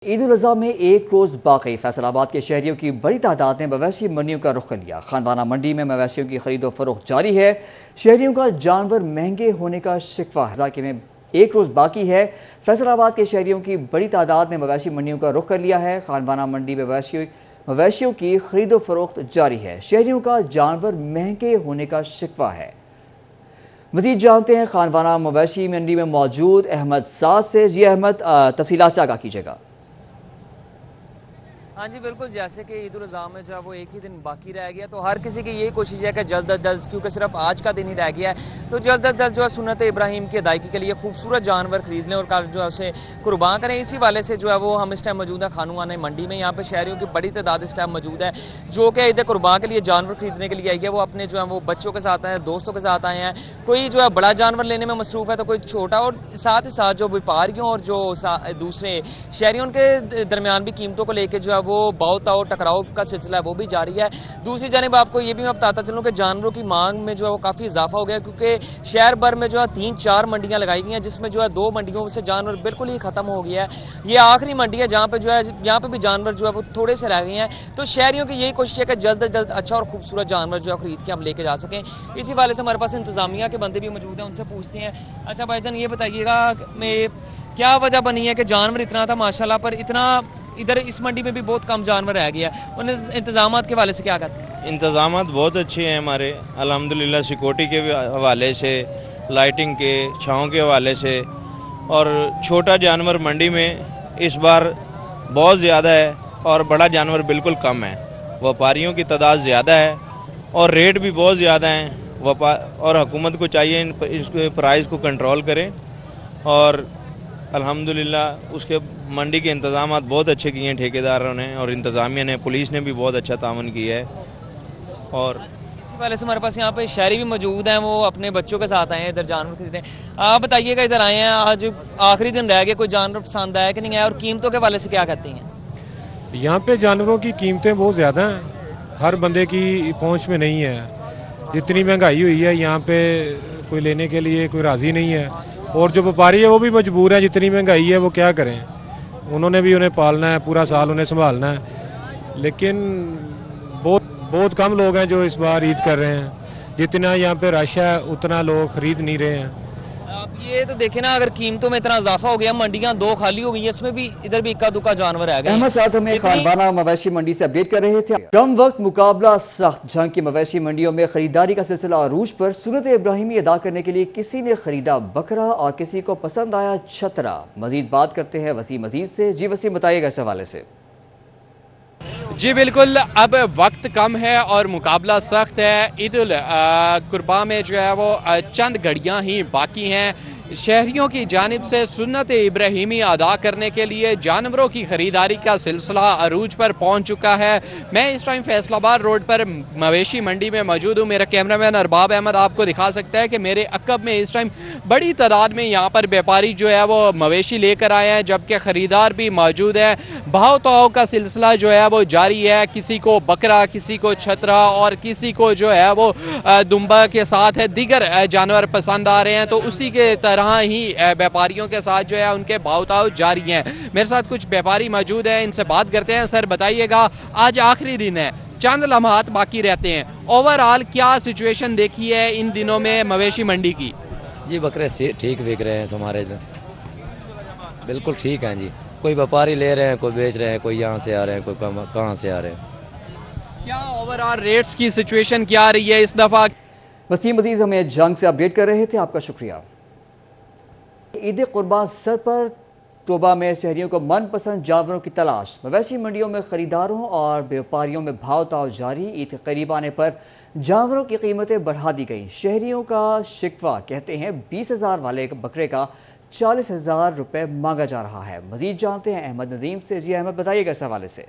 عید الاضحیٰ میں ایک روز باقی فیصل آباد کے شہریوں کی بڑی تعداد نے مویشی منڈیوں کا رخ کر لیا۔ خانوانہ منڈی میں مویشیوں کی خرید و فروخت جاری ہے۔ شہریوں کا جانور مہنگے ہونے کا شکوہ ہے۔ اضحیٰ میں ایک روز باقی ہے۔ فیصل آباد کے شہریوں کی بڑی تعداد نے مویشی منڈیوں کا رخ کر لیا ہے۔ خانوانہ منڈی میں مویشیوں کی خرید و فروخت جاری ہے۔ شہریوں کا جانور مہنگے ہونے کا شکوہ ہے۔ مزید جانتے ہیں خانوانہ مویشی منڈی میں موجود احمد سعد سے۔ جی احمد، تفصیلات سے آگاہ کیجیے گا۔ ہاں جی بالکل، جیسے کہ عید الاضحیٰ میں جو ہے وہ ایک ہی دن باقی رہ گیا، تو ہر کسی کی یہی کوشش ہے کہ جلد از جلد، کیونکہ صرف آج کا دن ہی رہ گیا ہے، تو جلد از جلد جو ہے سنت ابراہیم کی ادائیگی کے لیے خوبصورت جانور خرید لیں اور کل جو ہے اسے قربان کریں۔ اسی والے سے جو ہے وہ ہم اس ٹائم موجود ہیں خانوانہ منڈی میں۔ یہاں پہ شہریوں کی بڑی تعداد اس ٹائم موجود ہے جو کہ عید قربان کے لیے جانور خریدنے کے لیے آئی ہے۔ وہ اپنے جو ہے وہ بچوں کے ساتھ آئے ہیں، دوستوں کے ساتھ آئے ہیں۔ کوئی جو ہے بڑا جانور لینے میں مصروف ہے تو کوئی چھوٹا، اور ساتھ ہی ساتھ جو ویپاریوں اور جو دوسرے شہریوں کے درمیان بھی قیمتوں کو لے کے جو ہے وہ بہت اور ٹکراؤ کا سلسلہ ہے وہ بھی جاری ہے۔ دوسری جانب آپ کو یہ بھی میں بتاتا چلوں کہ جانوروں کی مانگ میں جو ہے وہ کافی اضافہ ہو گیا، کیونکہ شہر بھر میں جو ہے 3-4 منڈیاں لگائی گئی ہیں، جس میں جو ہے 2 منڈیوں سے جانور بالکل ہی ختم ہو گیا ہے۔ یہ آخری منڈی ہے جہاں پہ جو ہے یہاں پہ بھی جانور جو ہے وہ تھوڑے سے رہ گئے ہیں، تو شہریوں کی یہی کوشش ہے کہ جلد از جلد اچھا اور خوبصورت جانور جو ہے خرید کے ہم لے کے جا سکیں۔ اسی والے سے ہمارے پاس انتظامیہ کے بندے بھی موجود ہیں، ان سے پوچھتے ہیں۔ اچھا بھائی جان، یہ بتائیے گا میں کیا وجہ بنی ہے کہ جانور اتنا تھا ماشاءاللہ، پر اتنا ادھر اس منڈی میں بھی بہت کم جانور رہ گیا ہے؟ ان انتظامات کے حوالے سے کیا کرتے ہیں؟ انتظامات بہت اچھے ہیں ہمارے الحمدللہ، سیکورٹی کے حوالے سے، لائٹنگ کے، چھاؤں کے حوالے سے، اور چھوٹا جانور منڈی میں اس بار بہت زیادہ ہے اور بڑا جانور بالکل کم ہے۔ وپاریوں کی تعداد زیادہ ہے اور ریٹ بھی بہت زیادہ ہیں، اور حکومت کو چاہیے اس پرائز کو کنٹرول کریں، اور الحمدللہ اس کے منڈی کے انتظامات بہت اچھے کیے ہیں ٹھیکیداروں نے اور انتظامیہ نے، پولیس نے بھی بہت اچھا تعاون کیا ہے۔ اور اسی والے سے ہمارے پاس یہاں پہ شہری بھی موجود ہیں، وہ اپنے بچوں کے ساتھ آئے ہیں ادھر جانور خریدنے۔ آپ بتائیے گا، ادھر آئے ہیں آج آخری دن رہ گئے، کوئی جانور پسند آیا کہ نہیں آیا، اور قیمتوں کے حوالے سے کیا کہتے ہیں؟ یہاں پہ جانوروں کی قیمتیں بہت زیادہ ہیں، ہر بندے کی پہنچ میں نہیں ہے۔ جتنی مہنگائی ہوئی ہے یہاں پہ کوئی لینے کے لیے کوئی راضی نہیں ہے، اور جو وپاری ہے وہ بھی مجبور ہیں، جتنی مہنگائی ہے وہ کیا کریں، انہوں نے بھی انہیں پالنا ہے، پورا سال انہیں سنبھالنا ہے۔ لیکن بہت کم لوگ ہیں جو اس بار عید کر رہے ہیں، جتنا یہاں پہ رش ہے اتنا لوگ خرید نہیں رہے ہیں۔ آپ یہ تو دیکھیں نا، اگر قیمتوں میں اتنا اضافہ ہو گیا، منڈیاں 2 خالی ہو گئی ہیں، اس میں بھی ادھر بھی اکا دکا جانور رہ گئے۔ احمد صاحب ہمیں خانوانہ مویشی منڈی سے اپڈیٹ کر رہے تھے۔ کم وقت مقابلہ سخت جنگ کی مویشی منڈیوں میں خریداری کا سلسلہ عروج پر۔ سنت ابراہیمی ادا کرنے کے لیے کسی نے خریدا بکرا اور کسی کو پسند آیا چھترا۔ مزید بات کرتے ہیں وسیم عزیز سے۔ جی وسیم، بتائیے گا اس حوالے سے۔ جی بالکل، اب وقت کم ہے اور مقابلہ سخت ہے۔ عید القربان میں جو ہے وہ چند گھڑیاں ہی باقی ہیں۔ شہریوں کی جانب سے سنت ابراہیمی ادا کرنے کے لیے جانوروں کی خریداری کا سلسلہ عروج پر پہنچ چکا ہے۔ میں اس ٹائم فیصل آباد روڈ پر مویشی منڈی میں موجود ہوں۔ میرا کیمرہ مین ارباب احمد آپ کو دکھا سکتا ہے کہ میرے عقب میں اس ٹائم بڑی تعداد میں یہاں پر بیپاری جو ہے وہ مویشی لے کر آئے ہیں، جبکہ خریدار بھی موجود ہے۔ بہاؤ تاؤ کا سلسلہ جو ہے وہ جاری ہے، کسی کو بکرا، کسی کو چھترا اور کسی کو جو ہے وہ دمبا کے ساتھ دیگر جانور پسند آ رہے ہیں، تو اسی کے طرح ہی بیپاریوں کے ساتھ جو ہے ان کے بہاؤ تاؤ جاری ہیں۔ میرے ساتھ کچھ بیپاری موجود ہیں، ان سے بات کرتے ہیں۔ سر بتائیے گا، آج آخری دن ہے، چند لمحات باقی رہتے ہیں، اوورآل کیا سچویشن دیکھی ہے ان دنوں میں مویشی منڈی کی؟ جی بکرے ٹھیک بک رہے ہیں ہمارے ادھر، بالکل ٹھیک ہیں جی۔ کوئی وپاری لے رہے ہیں، کوئی بیچ رہے ہیں، کوئی یہاں سے آ رہے ہیں، کوئی کہاں سے آ رہے ہیں۔ کیا اوورآل ریٹس کی سچویشن کیا آ رہی ہے اس دفعہ؟ وسیم عزیز ہمیں جنگ سے اپڈیٹ کر رہے تھے، آپ کا شکریہ۔ عید قربان سر پر توبہ میں شہریوں کو من پسند جانوروں کی تلاش۔ مویشی منڈیوں میں خریداروں اور بیوپاریوں میں بھاؤ تاؤ جاری۔ عید قریب آنے پر جانوروں کی قیمتیں بڑھا دی گئی۔ شہریوں کا شکوہ، کہتے ہیں 20,000 والے بکرے کا 40,000 روپے مانگا جا رہا ہے۔ مزید جانتے ہیں احمد ندیم سے۔ جی احمد، بتائیے گا اس حوالے سے۔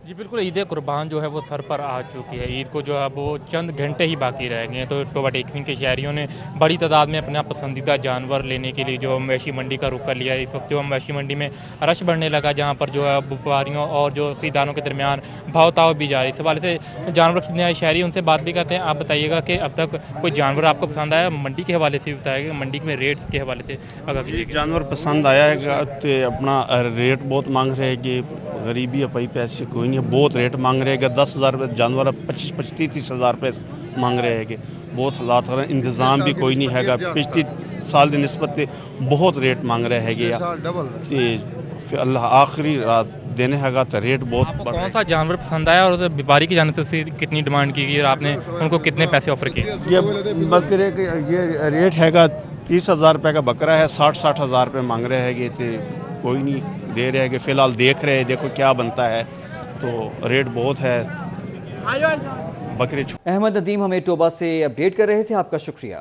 جی بالکل، عید قربان جو ہے وہ سر پر آ چکی ہے. عید کو جو ہے وہ چند گھنٹے ہی باقی رہ گئے ہیں، تو ٹوبہ ٹیک سنگھ کے شہریوں نے بڑی تعداد میں اپنا پسندیدہ جانور لینے کے لیے جو مویشی منڈی کا رخ کر لیا ہے. اس وقت جو مویشی منڈی میں رش بڑھنے لگا، جہاں پر جو ہے وپاریوں اور جو خریداروں کے درمیان بھاؤ تاؤ بھی جاری. اس حوالے سے جانور خریدنے والے شہری ان سے بات بھی کرتے ہیں. آپ بتائیے گا کہ اب تک کوئی جانور آپ کو پسند آیا؟ منڈی کے حوالے سے بھی بتائیے گا، منڈی میں ریٹس کے حوالے سے اگر جانور پسند آیا ہے تے اپنا ریٹ بہت مانگ رہے کہ غریبی ہے، پیسے کوئی نہیں، بہت ریٹ مانگ رہے کہ 10,000 روپے جانور 25-30,000 روپے مانگ رہے ہیں کہ بہت حالات کر رہے ہیں. انتظام بھی کوئی نہیں ہے گا، پچھلی سال کی نسبت بہت ریٹ مانگ رہے ہیں کہ اللہ آخری رات دینے ہے گا تو ریٹ بہت آپ کو کون سا جانور پسند آیا اور وپاری کی جانب سے اس کی کتنی ڈیمانڈ کی گئی اور آپ نے ان کو کتنے پیسے آفر کیے؟ یہ بکرے کے یہ ریٹ ہے گا 30,000 روپے کا بکرا ہے، 60,000 روپے مانگ رہے ہیں کہ کوئی نہیں دے رہے ہیں کہ فی الحال دیکھ رہے ہیں، دیکھو کیا بنتا ہے، تو ریٹ بہت ہے بکرے. احمد ندیم ہمیں ٹوبہ سے اپڈیٹ کر رہے تھے، آپ کا شکریہ.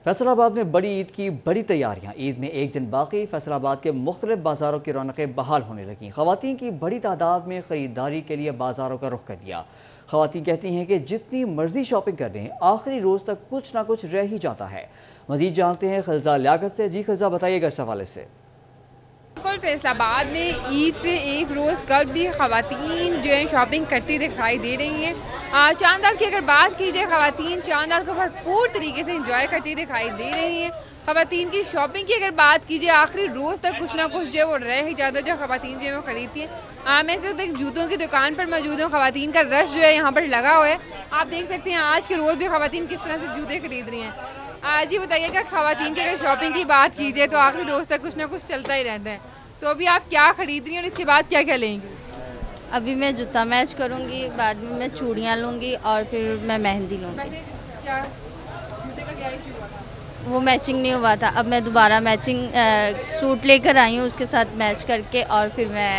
فیصل آباد میں بڑی عید کی بڑی تیاریاں. عید میں ایک دن باقی، فیصل آباد کے مختلف بازاروں کی رونقیں بحال ہونے لگیں. خواتین کی بڑی تعداد میں خریداری کے لیے بازاروں کا رخ کر دیا. خواتین کہتی ہیں کہ جتنی مرضی شاپنگ کر لیں، آخری روز تک کچھ نہ کچھ رہ ہی جاتا ہے. مزید جانتے ہیں خلزہ لیاقت سے. جی خلزہ، بتائیے گا اس حوالے سے. بالکل، فیصل آباد میں عید سے ایک روز قبل بھی خواتین جو ہیں شاپنگ کرتی دکھائی دے رہی ہیں. چاند رات کی اگر بات کی جائے، خواتین چاند رات کو بھرپور طریقے سے انجوائے کرتی دکھائی دے رہی ہیں. خواتین کی شاپنگ کی اگر بات کی جائے، آخری روز تک کچھ نہ کچھ جو ہے وہ رہ ہی جاتا ہے جو خواتین جو ہے وہ خریدتی ہیں. میں اس وقت ایک جوتوں کی دکان پر موجود ہوں. خواتین کا رش جو ہے یہاں پر لگا ہوا ہے. آپ دیکھ سکتے ہیں آج کے روز بھی خواتین کس طرح سے جوتے خرید رہی ہیں. جی بتائیے کہ خواتین کی اگر شاپنگ کی بات کی جائے تو آخری روز تک کچھ نہ کچھ چلتا ہی رہتا ہے، تو ابھی آپ کیا خرید رہی ہیں اور اس کے بعد کیا کیا لیں گی؟ ابھی میں جوتا میچ کروں گی، بعد میں چوڑیاں لوں گی اور پھر میں مہندی لوں گی. وہ میچنگ نہیں ہوا تھا، اب میں دوبارہ میچنگ سوٹ لے کر آئی ہوں، اس کے ساتھ میچ کر کے اور پھر میں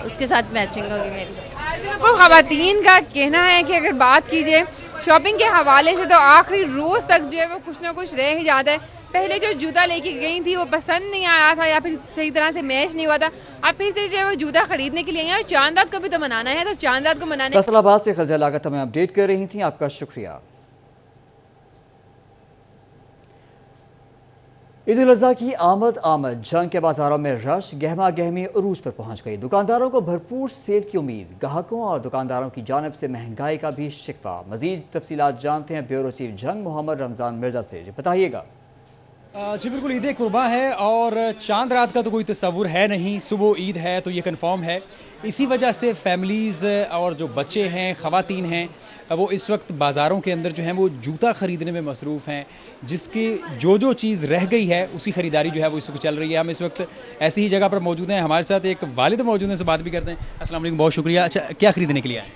اس کے ساتھ میچنگ ہوگی میری. بالکل، خواتین کا کہنا ہے کہ اگر بات کی جائے شاپنگ کے حوالے سے تو آخری روز تک جو ہے وہ کچھ نہ کچھ رہ ہی جاتا ہے. پہلے جو جوتا لے کے گئی تھی وہ پسند نہیں آیا تھا یا پھر صحیح طرح سے میچ نہیں ہوا تھا، اب پھر سے جو ہے وہ جوتا خریدنے کے لیے آئی ہیں اور چاند رات کو بھی تو منانا ہے، تو چاند رات کو منانے. فیصل آباد سے خلزہ لیاقت ہمیں اپڈیٹ کر رہی تھیں، آپ کا شکریہ. عید الاضحیٰ کی آمد جنگ کے بازاروں میں رش گہما گہمی عروج پر پہنچ گئی. دکانداروں کو بھرپور سیل کی امید، گاہکوں اور دکانداروں کی جانب سے مہنگائی کا بھی شکوہ. مزید تفصیلات جانتے ہیں بیورو چیف جنگ محمد رمضان مرزا سے. بتائیے گا. جی بالکل، عید قرباں ہے اور چاند رات کا تو کوئی تصور ہے نہیں، صبح عید ہے تو یہ کنفرم ہے. اسی وجہ سے فیملیز اور جو بچے ہیں، خواتین ہیں، وہ اس وقت بازاروں کے اندر جو ہیں وہ جوتا خریدنے میں مصروف ہیں، جس کی جو چیز رہ گئی ہے اسی خریداری جو ہے وہ اس وقت چل رہی ہے. ہم اس وقت ایسی ہی جگہ پر موجود ہیں، ہمارے ساتھ ایک والد موجود ہیں، سے بات بھی کرتے ہیں. السلام علیکم، بہت شکریہ. اچھا، کیا خریدنے کے لیے آئے؟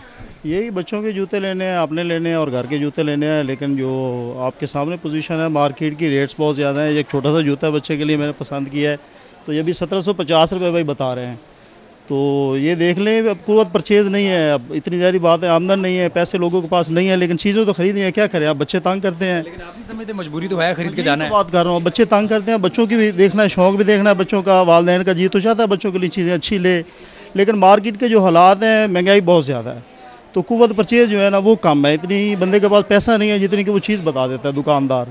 یہی بچوں کے جوتے لینے ہیں، اپنے لینے ہیں اور گھر کے جوتے لینے ہیں، لیکن جو آپ کے سامنے پوزیشن ہے مارکیٹ کی ریٹس بہت زیادہ ہیں. ایک چھوٹا سا جوتا بچے کے لیے میں نے پسند کیا ہے تو یہ بھی 1750 روپے بھائی بتا رہے ہیں. تو یہ دیکھ لیں، اب قوت پرچیز نہیں ہے، اب اتنی ساری بات ہے، آمدن نہیں ہے، پیسے لوگوں کے پاس نہیں ہے، لیکن چیزیں تو خریدنی ہے، کیا کریں، آپ بچے تنگ کرتے ہیں. لیکن آپ نہیں سمجھتے مجبوری تو ہے خرید کے جانا ہے؟ بات کر رہا ہوں، بچے تنگ کرتے ہیں، بچوں کی بھی دیکھنا ہے، شوق بھی دیکھنا ہے بچوں کا، والدین کا جی تو چاہتا ہے بچوں کے لیے چیزیں اچھی لے، لیکن مارکیٹ کے جو حالات ہیں مہنگائی بہت زیادہ ہے تو قوت پرچیز جو ہے نا وہ کم ہے. اتنی بندے کے پاس پیسہ نہیں ہے جتنی کہ وہ چیز بتا دیتا ہے دکاندار.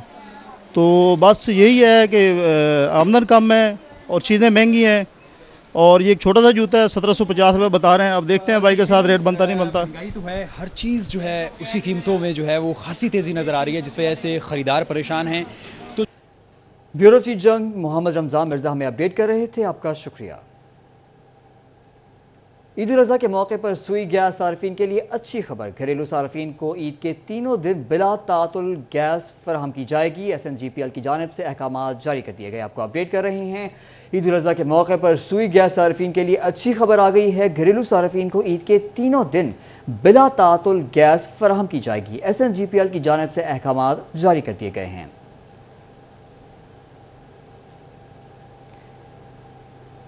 تو بس یہی ہے کہ آمدن کم ہے اور چیزیں مہنگی ہیں، اور یہ ایک چھوٹا سا جوتا ہے 1750 روپے بتا رہے ہیں. اب دیکھتے ہیں بھائی کے ساتھ ریٹ بنتا نہیں بنتا. مہنگائی تو ہے، ہر چیز جو ہے اسی قیمتوں میں جو ہے وہ خاصی تیزی نظر آ رہی ہے، جس وجہ سے خریدار پریشان ہیں. تو بیورو چیف جنگ محمد رمضان مرزا ہمیں اپڈیٹ کر رہے تھے، آپ کا شکریہ. عید الاضحیٰ کے موقع پر سوئی گیس صارفین کے لیے اچھی خبر. گھریلو صارفین کو عید کے تینوں دن بلا تعطل گیس فراہم کی جائے گی. SNGPL کی جانب سے احکامات جاری کر دیے گئے، آپ کو اپڈیٹ کر رہے ہیں. عید الاضحیٰ کے موقع پر سوئی گیس صارفین کے لیے اچھی خبر آ گئی ہے. گھریلو صارفین کو عید کے تینوں دن بلا تعطل گیس فراہم کی جائے گی. SNGPL کی جانب سے احکامات جاری کر دیے گئے ہیں.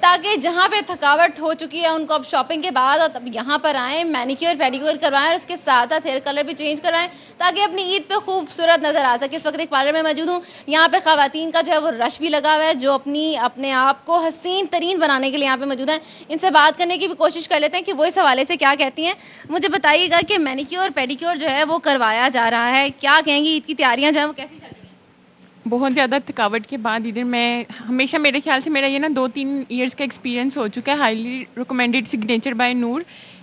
تاکہ جہاں پہ تھکاوٹ ہو چکی ہے ان کو اب شاپنگ کے بعد اور یہاں پر آئیں، مینیکیور پیڈیکیور کروائیں اور اس کے ساتھ ساتھ ہیئر کلر بھی چینج کروائیں تاکہ اپنی عید پہ خوبصورت نظر آ سکے۔ اس وقت ایک پارلر میں موجود ہوں، یہاں پہ خواتین کا جو ہے وہ رش بھی لگا ہوا ہے جو اپنے آپ کو حسین ترین بنانے کے لیے یہاں پہ موجود ہیں۔ ان سے بات کرنے کی بھی کوشش کر لیتے ہیں کہ وہ اس حوالے سے کیا کہتی ہیں۔ مجھے بتائیے گا کہ مینیکیور پیڈیکیور جو ہے وہ کروایا جا رہا ہے، کیا کہیں گی عید کی تیاریاں جو ہیں وہ کیسی چل رہی ہیں؟ بہت زیادہ تھکاوٹ کے بعد ادھر میں ہمیشہ میرے خیال سے میرا یہ 2-3 ایئرس کا ایکسپیرینس ہو چکا ہے۔ ہائیلی ریکمینڈیڈ سگنیچر بائی نور،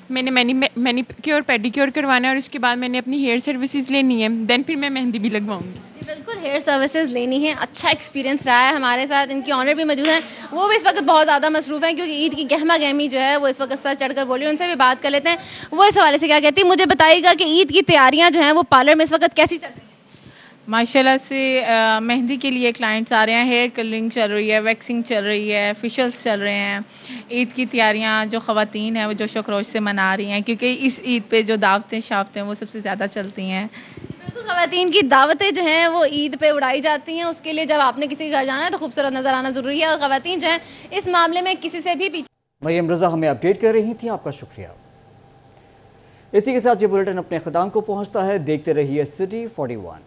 میں نے مینیکیور پیڈیکیور کروانا ہے اور اس کے بعد میں نے اپنی ہیئر سروسز لینی ہے، دین پھر میں مہندی بھی لگواؤں گی۔ جی بالکل، ہیئر سروسز لینی ہے، اچھا ایکسپیرینس رہا ہے۔ ہمارے ساتھ ان کی آنر بھی موجود ہیں، وہ بھی اس وقت بہت زیادہ مصروف ہیں کیونکہ عید کی گہما گہمی جو ہے وہ اس وقت سر چڑھ کر بولی۔ ان سے بھی بات کر لیتے ہیں وہ اس حوالے سے کیا کہتی ہیں۔ مجھے بتائیے گا کہ عید کی تیاریاں جو ہیں وہ پارلر میں اس وقت کیسی چل رہی ہیں؟ ماشاءاللہ سے مہندی کے لیے کلائنٹس آ رہے ہیں، ہیئر کلرنگ چل رہی ہے، ویکسنگ چل رہی ہے، فیشلز چل رہے ہیں۔ عید کی تیاریاں جو خواتین ہیں وہ جوش و خروش سے منا رہی ہیں کیونکہ اس عید پہ جو دعوتیں شافتیں وہ سب سے زیادہ چلتی ہیں۔ بالکل، خواتین کی دعوتیں جو ہیں وہ عید پہ اڑائی جاتی ہیں، اس کے لیے جب آپ نے کسی کے گھر جانا ہے تو خوبصورت نظر آنا ضروری ہے اور خواتین جو ہیں اس معاملے میں کسی سے بھی پیچھے۔ مریم رضا ہمیں اپڈیٹ کر رہی تھیں، آپ کا شکریہ۔ اسی کے ساتھ یہ بلیٹن اپنے اختتام کو پہنچتا ہے۔ دیکھتے رہیے سٹی 41۔